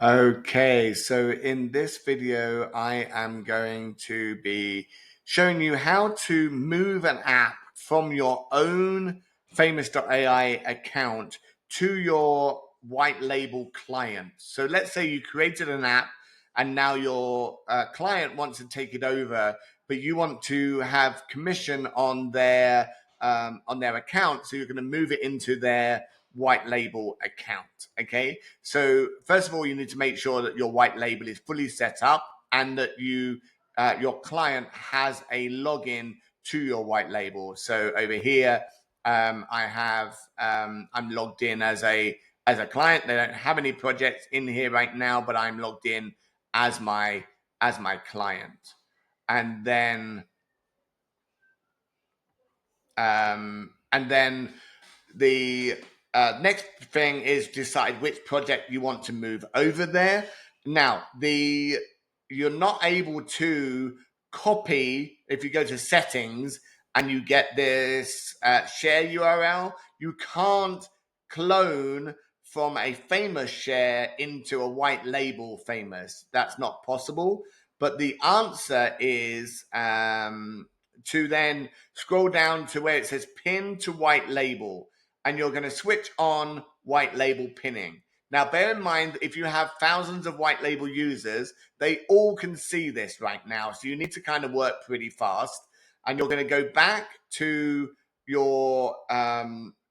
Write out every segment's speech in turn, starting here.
Okay, so in this video, I am going to be showing you how to move an app from your own FAMOUS.AI account to your white label client. So let's say you created an app and now your client wants to take it over, but you want to have commission on their account, so you're going to move it into their white label account. Okay, so first of all, you need to make sure that your white label is fully set up and that your client has a login to your white label. So over here, I'm logged in as a client. They don't have any projects in here right now, but I'm logged in as my client. And then the next thing is decide which project you want to move over there. Now, you're not able to copy if you go to settings and you get this share URL. You can't clone from a famous share into a white label famous. That's not possible. But the answer is to then scroll down to where it says pin to white label, and you're going to switch on white label pinning. Now, bear in mind, if you have thousands of white label users, they all can see this right now. So you need to kind of work pretty fast. And you're going to go back to your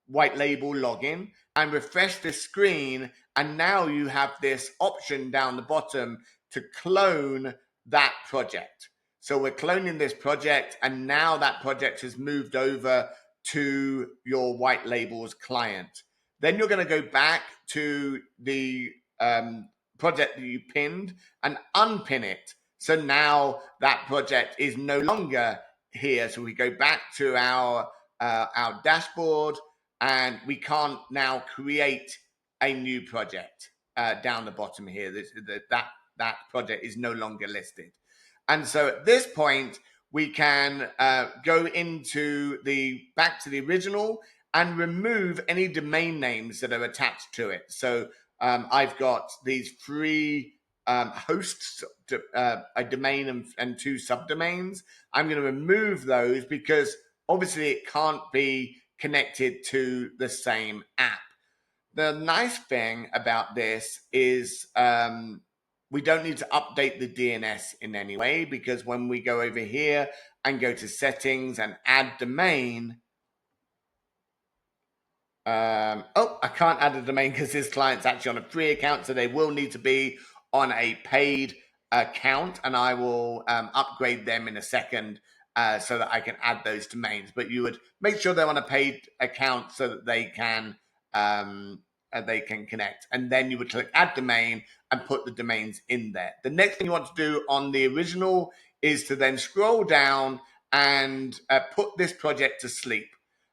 white label login and refresh the screen. And now you have this option down the bottom to clone that project. So we're cloning this project, and now that project has moved over to your white labels client. Then you're going to go back to the project that you pinned and unpin it. So now that project is no longer here. So we go back to our dashboard, and we can't now create a new project down the bottom here. That project is no longer listed. And so at this point, we can go into back to the original and remove any domain names that are attached to it. So I've got these three hosts, a domain and two subdomains. I'm going to remove those because obviously it can't be connected to the same app. The nice thing about this is we don't need to update the DNS in any way, because when we go over here and go to settings and add domain, I can't add a domain because this client's actually on a free account, so they will need to be on a paid account, and I will upgrade them in a second so that I can add those domains. But you would make sure they're on a paid account so that they can connect, and then you would click add domain and put the domains in there. The next thing you want to do on the original is to then scroll down and put this project to sleep.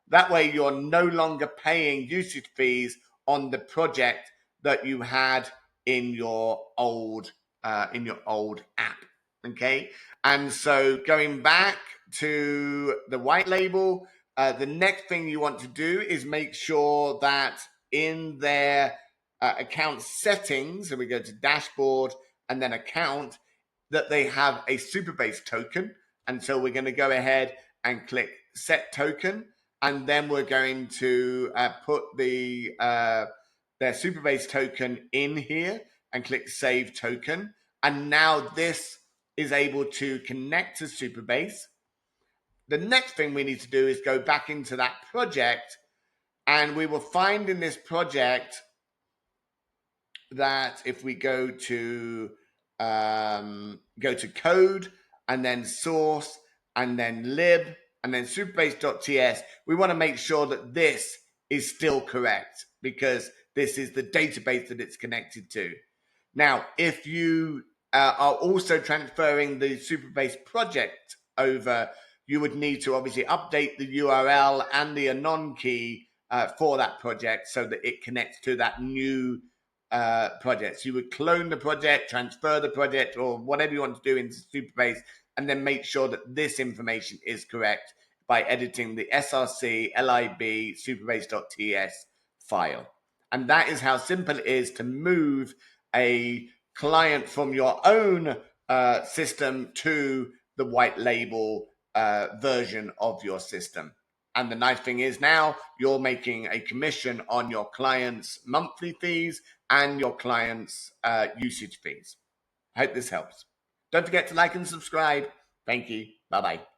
That way you're no longer paying usage fees on the project that you had in your old app. Okay, and so going back to the white label, the next thing you want to do is make sure that in their account settings, so we go to dashboard and then account, that they have a Superbase token. And so we're going to go ahead and click set token, and then we're going to put their Superbase token in here and click save token. And now this is able to connect to Superbase. The next thing we need to do is go back into that project, and we will find in this project that if we go to code and then source and then lib and then superbase.ts, we want to make sure that this is still correct because this is the database that it's connected to. Now, if you are also transferring the Superbase project over, you would need to obviously update the URL and the anon key for that project so that it connects to that new project. So you would clone the project, transfer the project, or whatever you want to do into Superbase, and then make sure that this information is correct by editing the src lib superbase.ts file. And that is how simple it is to move a client from your own system to the white label version of your system. And the nice thing is now you're making a commission on your clients' monthly fees and your clients' usage fees. I hope this helps. Don't forget to like and subscribe. Thank you. Bye-bye.